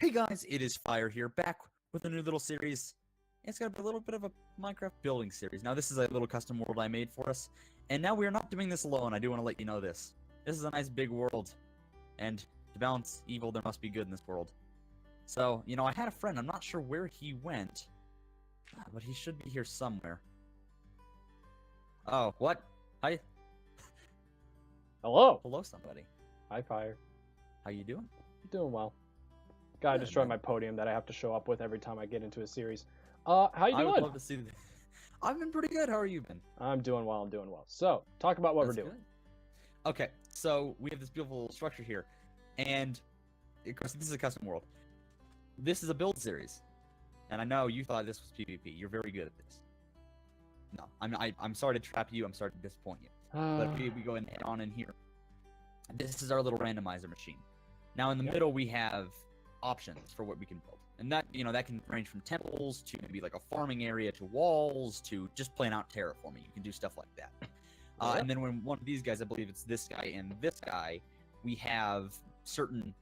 Hey guys, it is Fire here, back with a new little series. It's got a little bit of a Minecraft building series. Now this is a little custom world I made for us, and now we are not doing this alone. I do want to let you know this. This is a nice big world, and to balance evil, there must be good in this world. So, you know, I had a friend. I'm not sure where he went, but he should be here somewhere. Oh, what? Hi. Hello. Hello, somebody. Hi, Fire. How you doing? Doing well. Gotta Good, destroy man. my podium that I have to show up with every time I get into a series. How you I would doing? love to see that. I've been pretty good. How are you been? I'm doing well. I'm doing well. So, talk about what That's we're doing. good. Okay, so we have this beautiful structure here, and of course this is a custom world. This is a build series, and I know you thought this was PvP. You're very good at this. No, I'm sorry to trap you. I'm sorry to disappoint you. But we go in on in here. This is our little randomizer machine. Now in the middle we have options for what we can build, and that that can range from temples to maybe like a farming area to walls to just plain out terraforming. You can do stuff like that. And then when one of these guys, I believe it's this guy and this guy, we have certain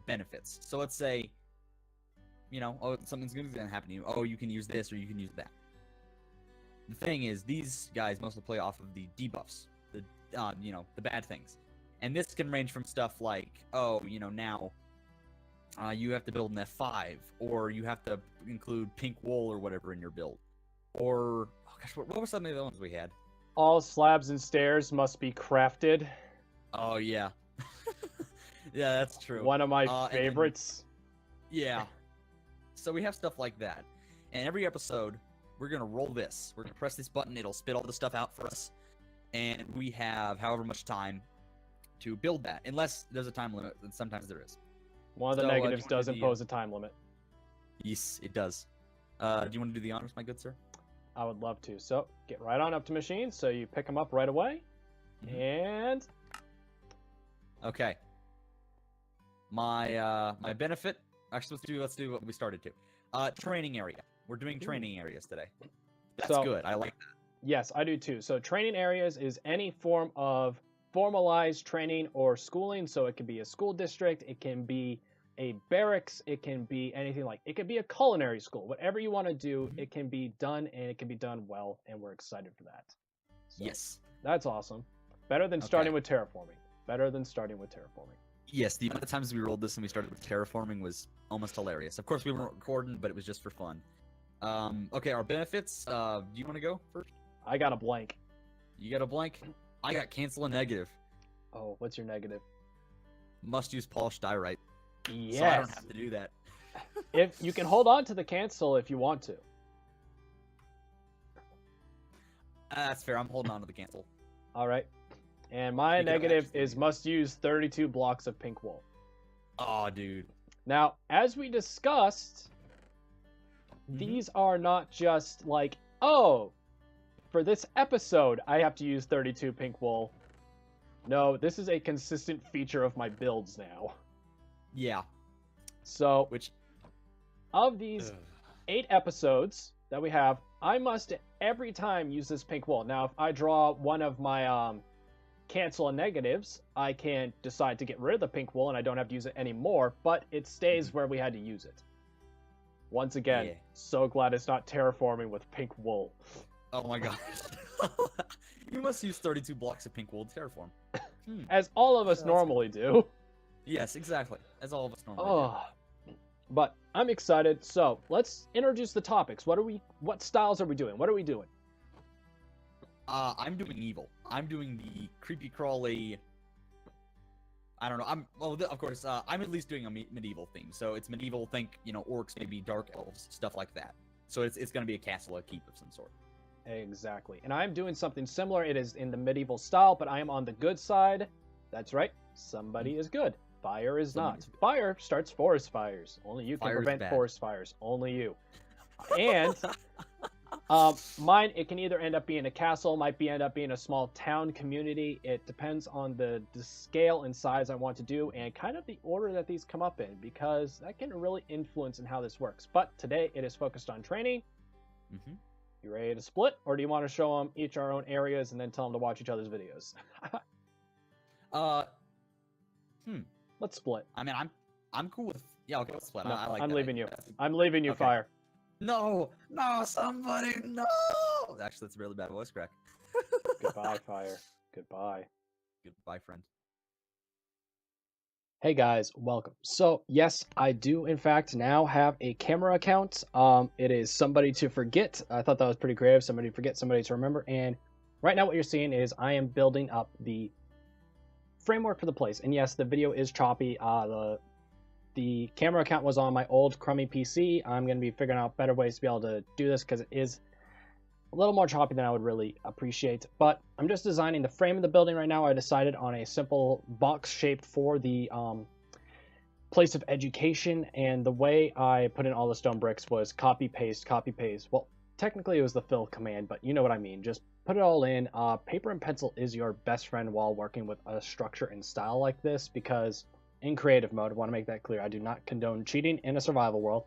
benefits. So let's say, oh, something's good is gonna happen to you. Oh, you can use this or you can use that. The thing is, these guys mostly play off of the debuffs, the bad things. And this can range from stuff like, oh, now you have to build an F5, or you have to include pink wool or whatever in your build. Or, oh gosh, what were some of the other ones we had? All slabs and stairs must be crafted. Oh, yeah. Yeah, that's true. One of my favorites. Yeah. So we have stuff like that. And every episode, we're going to roll this. We're going to press this button. It'll spit all the stuff out for us. And we have however much time to build that, unless there's a time limit, and sometimes there is. One of the negatives does impose a time limit. Yes, it does. Do you want to do the honors, my good sir? I would love to. So, get right on up to machine, so you pick them up right away. And... Okay. My benefit... Actually, let's do what we started to. Training area. We're doing training areas today. That's good. I like that. Yes, I do too. So training areas is any form of formalized training or schooling. So it can be a school district, it can be a barracks, it can be anything it could be a culinary school. Whatever you want to do, it can be done, and it can be done well, and we're excited for that. So, yes. That's awesome. Better than starting with terraforming. Better than starting with terraforming. Yes, the amount of times we rolled this and we started with terraforming was almost hilarious. Of course, we weren't recording, but it was just for fun. Okay, our benefits. Do you want to go first? I got a blank. You got a blank? I got cancel a negative. Oh, what's your negative? Must use polished diorite. Yes. So I don't have to do that. If you can hold on to the cancel if you want to. That's fair. I'm holding on to the cancel. All right. And my negative is must use 32 blocks of pink wool. Oh, dude. Now, as we discussed, these are not just like, oh, for this episode, I have to use 32 pink wool. No, this is a consistent feature of my builds now. Yeah. So, of these 8 episodes that we have, I must every time use this pink wool. Now, if I draw one of my cancel and negatives, I can decide to get rid of the pink wool and I don't have to use it anymore, but it stays where we had to use it. Once again, so glad it's not terraforming with pink wool. Oh my gosh. You must use 32 blocks of pink wool to terraform. As all of us normally do. Yes, exactly. As all of us normally do. But I'm excited. So let's introduce the topics. What styles are we doing? What are we doing? I'm doing evil. I'm doing the creepy crawly. I don't know. Of course, I'm at least doing a medieval theme. So it's medieval. Think, orcs, maybe dark elves, stuff like that. So it's going to be a castle, a keep of some sort. Exactly. And I'm doing something similar. It is in the medieval style, but I am on the good side. That's right. Somebody is good. Fire is not. Fire starts forest fires. Only you can prevent forest fires. Only you. And mine, it can either end up being a castle, might end up being a small town community. It depends on the scale and size I want to do and kind of the order that these come up in, because that can really influence in how this works. But today it is focused on training. You ready to split, or do you want to show them each our own areas and then tell them to watch each other's videos? Let's split. I mean, I'm cool with Yeah, okay, let's split. No, I like I'm that leaving you. idea. I'm leaving you, Okay. Fire. No, somebody, no! Actually, that's a really bad voice crack. Goodbye, Fire. Goodbye. Goodbye, friend. Hey guys, welcome. So yes, I do in fact now have a camera account. It is somebody to forget. I thought that was pretty creative. Somebody to forget, somebody to remember. And right now what you're seeing is I am building up the framework for the place. And yes, the video is choppy. The camera account was on my old crummy PC. I'm going to be figuring out better ways to be able to do this because it is a little more choppy than I would really appreciate. But I'm just designing the frame of the building right now. I decided on a simple box shape for the place of education, and the way I put in all the stone bricks was copy paste, copy paste. Well, technically it was the fill command, but you know what I mean. Just put it all in. Paper and pencil is your best friend while working with a structure and style like this, because in creative mode, I want to make that clear, I do not condone cheating in a survival world,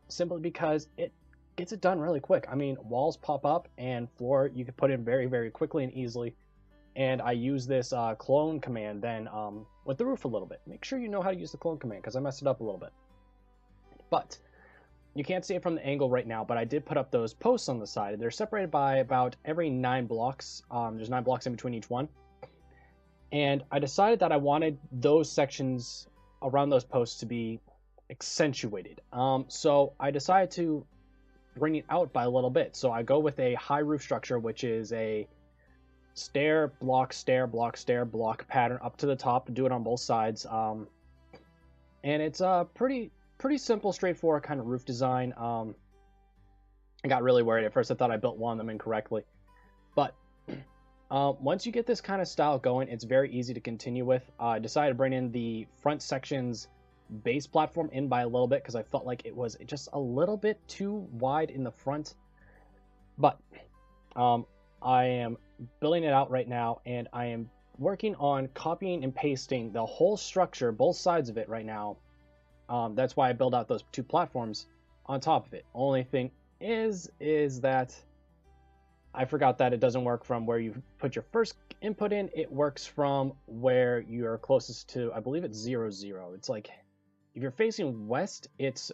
simply because it gets it done really quick. I mean, walls pop up and floor you can put in very, very quickly and easily. And I use this clone command then with the roof a little bit. Make sure you know how to use the clone command because I messed it up a little bit. But you can't see it from the angle right now, but I did put up those posts on the side. They're separated by about every 9 blocks. There's 9 blocks in between each one. And I decided that I wanted those sections around those posts to be accentuated. So I decided to bring it out by a little bit. So I go with a high roof structure, which is a stair, block, stair, block, stair, block pattern up to the top. Do it on both sides. And it's a pretty simple, straightforward kind of roof design. I got really worried at first. I thought I built one of them incorrectly. But once you get this kind of style going, it's very easy to continue with. I decided to bring in the front section's base platform in by a little bit because I felt like it was just a little bit too wide in the front. But I am building it out right now, and I am working on copying and pasting the whole structure, both sides of it right now. That's why I build out those 2 platforms on top of it. Only thing is that I forgot that it doesn't work from where you put your first input in. It works from where you're closest to, I believe it's 0, 0. It's like, if you're facing west, it's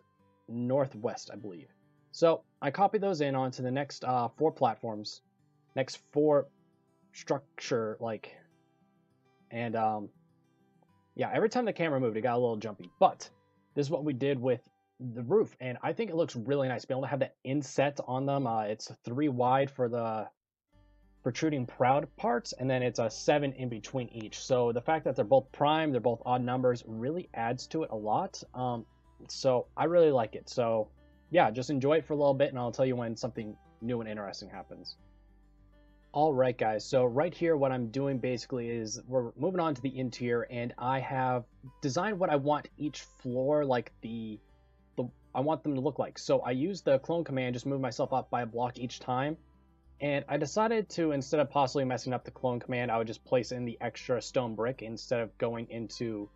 northwest, I believe. So I copy those in onto the next 4 platforms, next 4 structure, like, and yeah, every time the camera moved, it got a little jumpy. But this is what we did with the roof, and I think it looks really nice. Being able to have that inset on them, it's 3 wide for the protruding proud parts, and then it's a 7 in between each. So the fact that they're both prime, they're both odd numbers, really adds to it a lot. So I really like it. So yeah, just enjoy it for a little bit, and I'll tell you when something new and interesting happens. Alright guys, so right here what I'm doing basically is we're moving on to the interior, and I have designed what I want each floor, like I want them to look like. So I use the clone command, just move myself up by a block each time, and I decided to, instead of possibly messing up the clone command, I would just place in the extra stone brick instead of going into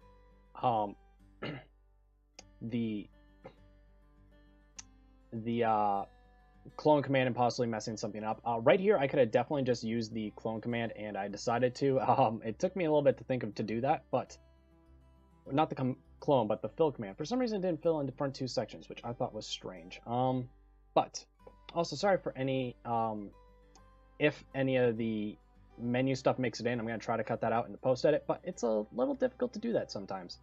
the clone command and possibly messing something up. Right here, I could have definitely just used the clone command, and I decided to. It took me a little bit to think of to do that, but not the clone, but the fill command. For some reason, it didn't fill in the front 2 sections, which I thought was strange. But also, sorry for any if any of the menu stuff makes it in. I'm gonna try to cut that out in the post edit, but it's a little difficult to do that sometimes.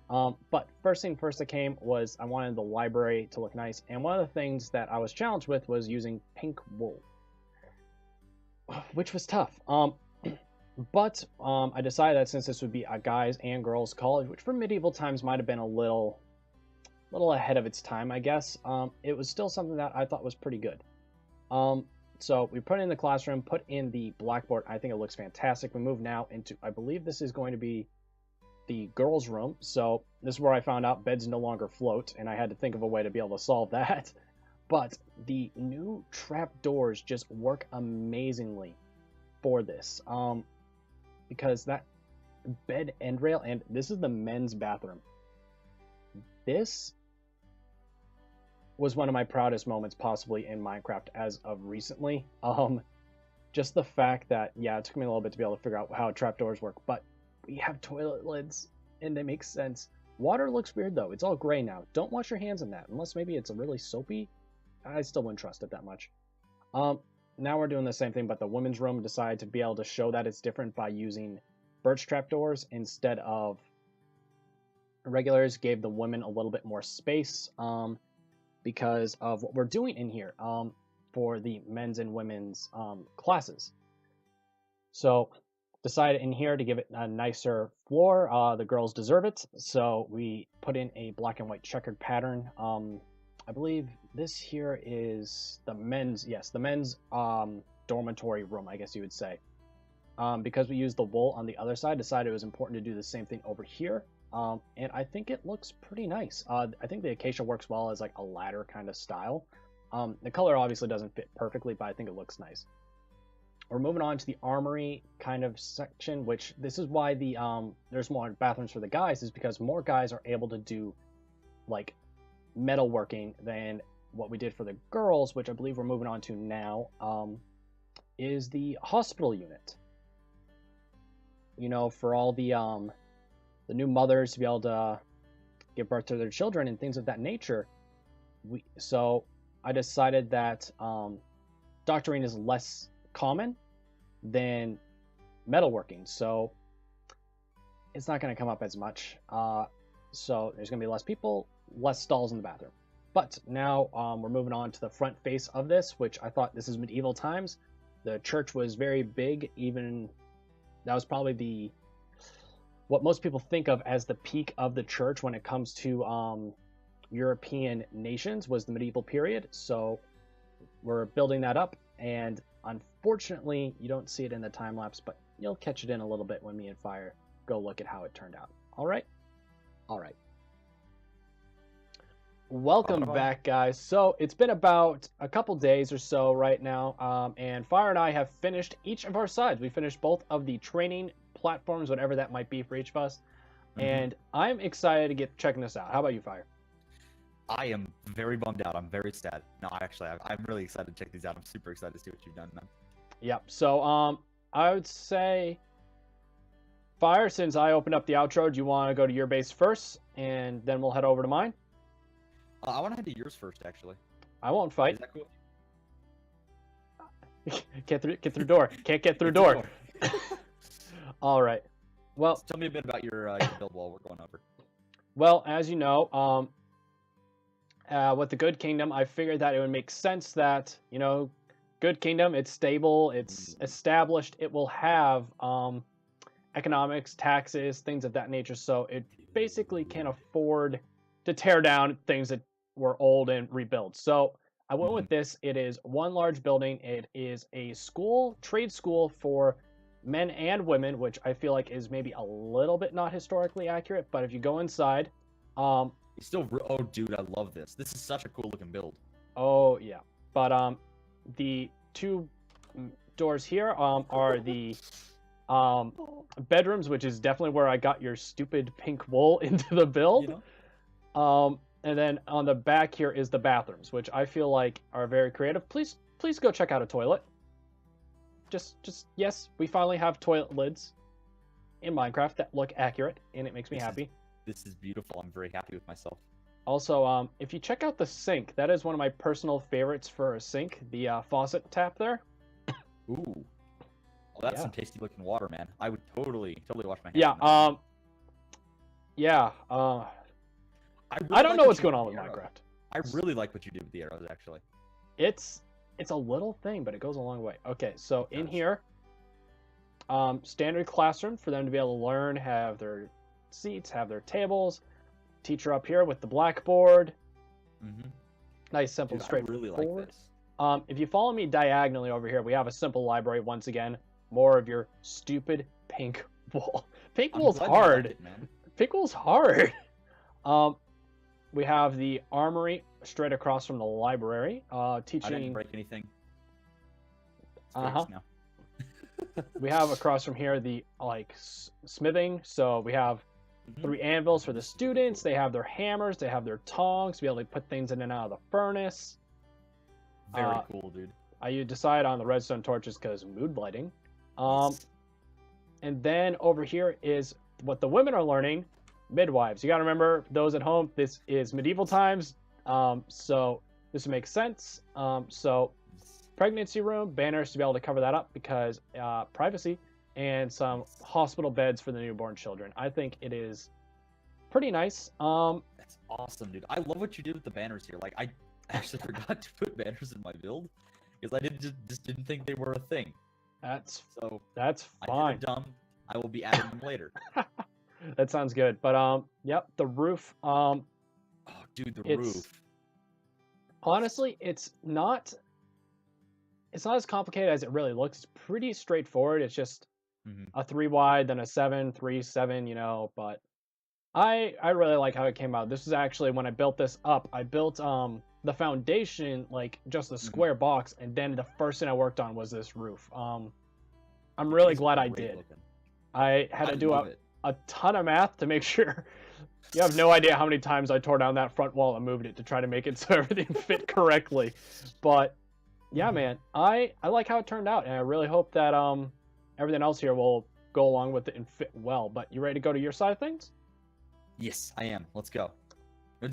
But first thing first that came was I wanted the library to look nice, and one of the things that I was challenged with was using pink wool, which was tough. But I decided that since this would be a guys and girls college, which for medieval times might have been a little ahead of its time, I guess, it was still something that I thought was pretty good. So we put it in the classroom, put in the blackboard. I think it looks fantastic. We move now into, I believe this is going to be the girls' room. So this is where I found out beds no longer float, and I had to think of a way to be able to solve that. But the new trap doors just work amazingly for this. Because that bed end rail, and this is the men's bathroom. This was one of my proudest moments possibly in Minecraft as of recently. Just the fact that, yeah, it took me a little bit to be able to figure out how trapdoors work, but we have toilet lids, and they make sense. Water looks weird though. It's all gray now. Don't wash your hands in that unless maybe it's a really soapy. I still wouldn't trust it that much. Now we're doing the same thing, but the women's room decided to be able to show that it's different by using birch trapdoors instead of regulars. Gave the women a little bit more space because of what we're doing in here for the men's and women's classes. So decided in here to give it a nicer floor. The girls deserve it, so we put in a black and white checkered pattern. I believe this here is the men's, yes, the men's dormitory room, I guess you would say. Because we used the wool on the other side, decided it was important to do the same thing over here. And I think it looks pretty nice. I think the acacia works well as like a ladder kind of style. The color obviously doesn't fit perfectly, but I think it looks nice. We're moving on to the armory kind of section, which this is why the there's more bathrooms for the guys, is because more guys are able to do like metalworking than what we did for the girls, which I believe we're moving on to now, is the hospital unit. You know, for all the new mothers to be able to give birth to their children and things of that nature. So I decided that doctoring is less common than metalworking, so it's not going to come up as much. So there's going to be less people, less stalls in the bathroom. But now we're moving on to the front face of this, which I thought this is medieval times. The church was very big, even that was probably what most people think of as the peak of the church when it comes to European nations, was the medieval period. So we're building that up, and unfortunately you don't see it in the time lapse, but you'll catch it in a little bit when me and Fire go look at how it turned out. All right. Welcome back, guys. So it's been about a couple days or so right now, and Fire and I have finished each of our sides. We finished both of the training platforms, whatever that might be for each of us, and I'm excited to get checking this out. How about you, Fire? I am very bummed out. I'm very sad. No, actually, I'm really excited to check these out. I'm super excited to see what you've done, man. Yep. So I would say, Fire, since I opened up the outro, do you want to go to your base first, and then we'll head over to mine? I want to head to yours first, actually. I won't fight. Is that cool? Get through door. Can't get through door. All right. Well, so tell me a bit about your build while we're going over. Well, as you know, with the Good Kingdom, I figured that it would make sense that, you know, Good Kingdom, it's stable, it's established, it will have economics, taxes, things of that nature, so it basically can afford to tear down things that were old and rebuild. So I went with this. It is one large building. It is a school, trade school for men and women, which I feel like is maybe a little bit not historically accurate, but if you go inside, oh dude, I love this. This is such a cool looking build. Oh yeah, but the two doors here are the bedrooms, which is definitely where I got your stupid pink wool into the build. You know? And then on the back here is the bathrooms, which I feel like are very creative. Please go check out a toilet. Just yes, we finally have toilet lids in Minecraft that look accurate, and it makes me happy. This is beautiful. I'm very happy with myself. Also, if you check out the sink, that is one of my personal favorites for a sink. The faucet tap there. Ooh. Well, that's some tasty looking water, man. I would totally wash my hands. Yeah. Yeah. I don't know what's going on with Minecraft. I really like what you did with the arrows, actually. It's a little thing, but it goes a long way. Okay, so in here, standard classroom for them to be able to learn, have their seats, have their tables. Teacher up here with the blackboard. Nice, simple, straightforward. I really like this. If you follow me diagonally over here, we have a simple library once again. More of your stupid pink wool. Pink wool's hard. Pink wool's hard. We have the armory straight across from the library. Teaching. I didn't break anything. We have across from here the smithing. So we have 3 anvils for the students. They have their hammers. They have their tongs to be able to put things in and out of the furnace. Very cool, dude. I decide on the redstone torches because mood lighting. And then over here is what the women are learning. midwives. You gotta remember, those at home, this is medieval times, so this makes sense. So pregnancy room, banners to be able to cover that up because privacy, and some hospital beds for the newborn children. I think it is pretty nice. That's awesome, dude. I love what you did with the banners here. Like, I actually forgot to put banners in my build because I just didn't think they were a thing. That's fine. I did dumb. I will be adding them later. That sounds good. But yep, the roof. Oh, dude, the roof. Honestly, it's not as complicated as it really looks. It's pretty straightforward. It's just a 3 wide, then a 7, 3, 7. You know, but I really like how it came out. This is actually when I built this up. I built the foundation, like just the square box, and then the first thing I worked on was this roof. I'm really glad I did. I had to do a ton of math to make sure. You have no idea how many times I tore down that front wall and moved it to try to make it so everything fit correctly. But yeah, man, I like how it turned out, and I really hope that everything else here will go along with it and fit well. But you ready to go to your side of things? Yes, I am. Let's go.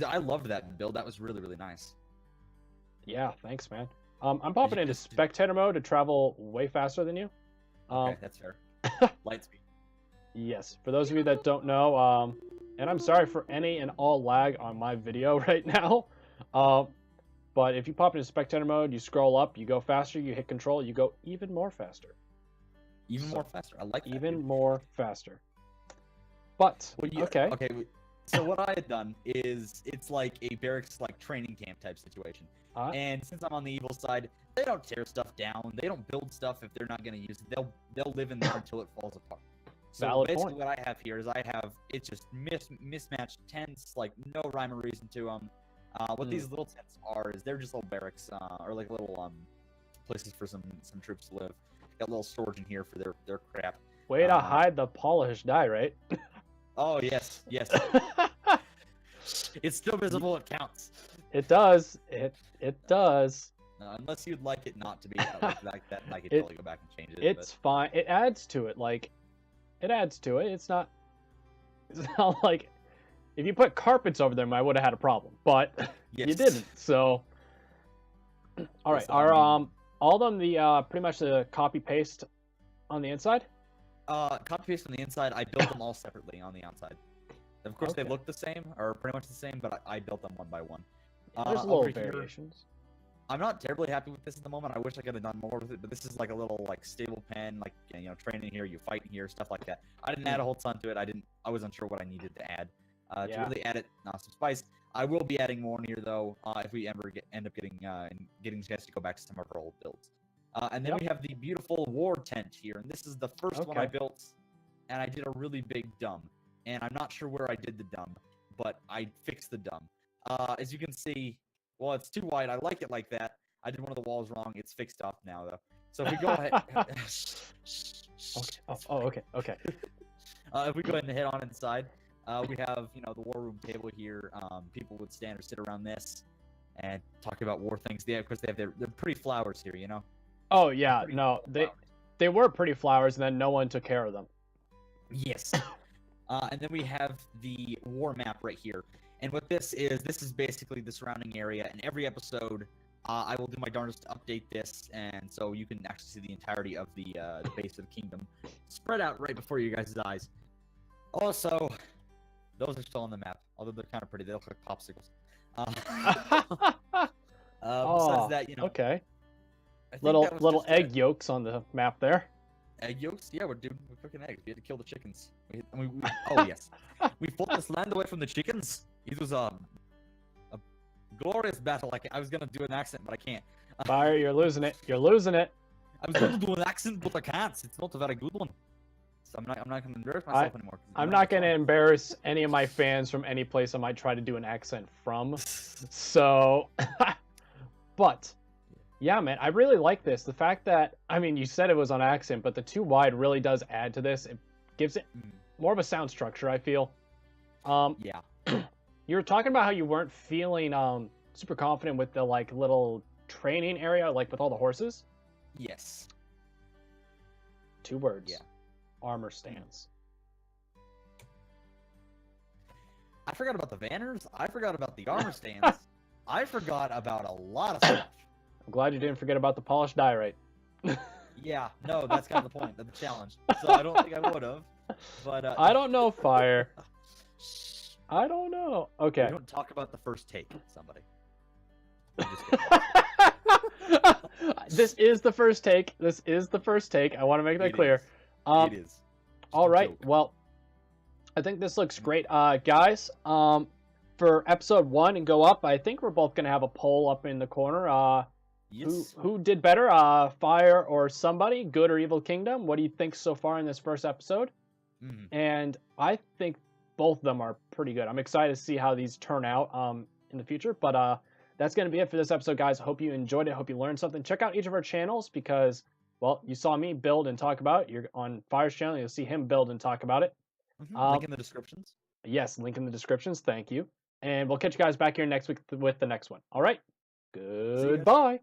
I loved that build. That was really, really nice. Yeah, thanks, man. I'm popping into spectator mode to travel way faster than you. Okay, that's fair. Light speed. Yes, for those of you that don't know, and I'm sorry for any and all lag on my video right now, but if you pop into spectator mode, you scroll up, you go faster, you hit control, you go even more faster. More faster. I like that. Even more faster. But, okay. Okay, so what I had done is, it's like a barracks, like, training camp type situation. And since I'm on the evil side, they don't tear stuff down. They don't build stuff if they're not going to use it. They'll live in there until it falls apart. So Valid basically point. what I have here is it's just mismatched tents, like no rhyme or reason to them. What these little tents are is they're just little barracks, or like little places for some troops to live. Got a little storage in here for their crap. Way to hide the polished dye, right? Oh, yes. It's still visible, it counts. It does. It does. Unless you'd like it not to be like that, I could totally go back and change it. It's fine. It adds to it. Like, it adds to it. It's not like if you put carpets over them, I would have had a problem. But you didn't. So, all right. Are all of them the pretty much the copy paste on the inside? Copy paste on the inside. I built them all separately on the outside. Of course, they look the same, or pretty much the same, but I built them one by one. There's little variations. I'm not terribly happy with this at the moment. I wish I could have done more with it, but this is like a little like stable pen, like training here, you fight here, stuff like that. I didn't add a whole ton to it. I was unsure what I needed to add to really add it. Some spice. I will be adding more in here though if we ever end up getting a chance to go back to some of our old builds. And then we have the beautiful war tent here, and this is the first one I built, and I did a really big dumb. And I'm not sure where I did the dumb, but I fixed the dumb. As you can see, well, it's too wide. I like it like that. I did one of the walls wrong. It's fixed up now, though. So if we go ahead... Okay. If we go ahead and head on inside, we have, the war room table here. People would stand or sit around this and talk about war things. Yeah, of course, they have their pretty flowers here, Oh, yeah. No, they were pretty flowers, and then no one took care of them. Yes. And then we have the war map right here. And what this is basically the surrounding area. And every episode, I will do my darndest to update this, and so you can actually see the entirety of the base of the kingdom spread out right before your guys' eyes. Also, those are still on the map, although they're kind of pretty. They look like popsicles. Besides that, okay. Little egg yolks on the map there. Egg yolks? Yeah, we're cooking eggs. We had to kill the chickens. Oh yes, we fought this land away from the chickens. It was a glorious battle. Like I was gonna do an accent, but I can't. Fire, you're losing it. You're losing it. I was gonna do an accent, but I can't. It's not a very good one. So I'm not gonna embarrass myself anymore. I'm not gonna embarrass any of my fans from any place I might try to do an accent from. So, but. Yeah, man, I really like this. The fact that, you said it was on accent, but the 2 wide really does add to this. It gives it more of a sound structure, I feel. Yeah. You were talking about how you weren't feeling super confident with the little training area, with all the horses. Yes. 2 words. Yeah. Armor stance. I forgot about the banners. I forgot about the armor stands. I forgot about a lot of stuff. I'm glad you didn't forget about the polished diorite. Yeah, no, that's kind of the point of the challenge. So I don't think I would have. But I don't know, Fire. I don't know. Okay. We don't talk about the first take, somebody. I'm just kidding. This is the first take. This is the first take. I want to make that clear. It is. Just all a right. joke. Well, I think this looks great, guys. For episode 1 and go up, I think we're both gonna have a poll up in the corner. Yes. Who did better, Fire or somebody? Good or Evil Kingdom? What do you think so far in this first episode? And I think both of them are pretty good. I'm excited to see how these turn out in the future. But that's going to be it for this episode, guys. I hope you enjoyed it. I hope you learned something. Check out each of our channels because, well, you saw me build and talk about it. You're on Fire's channel. You'll see him build and talk about it. Link in the descriptions. Yes, link in the descriptions. Thank you. And we'll catch you guys back here next week with the next one. All right. Goodbye.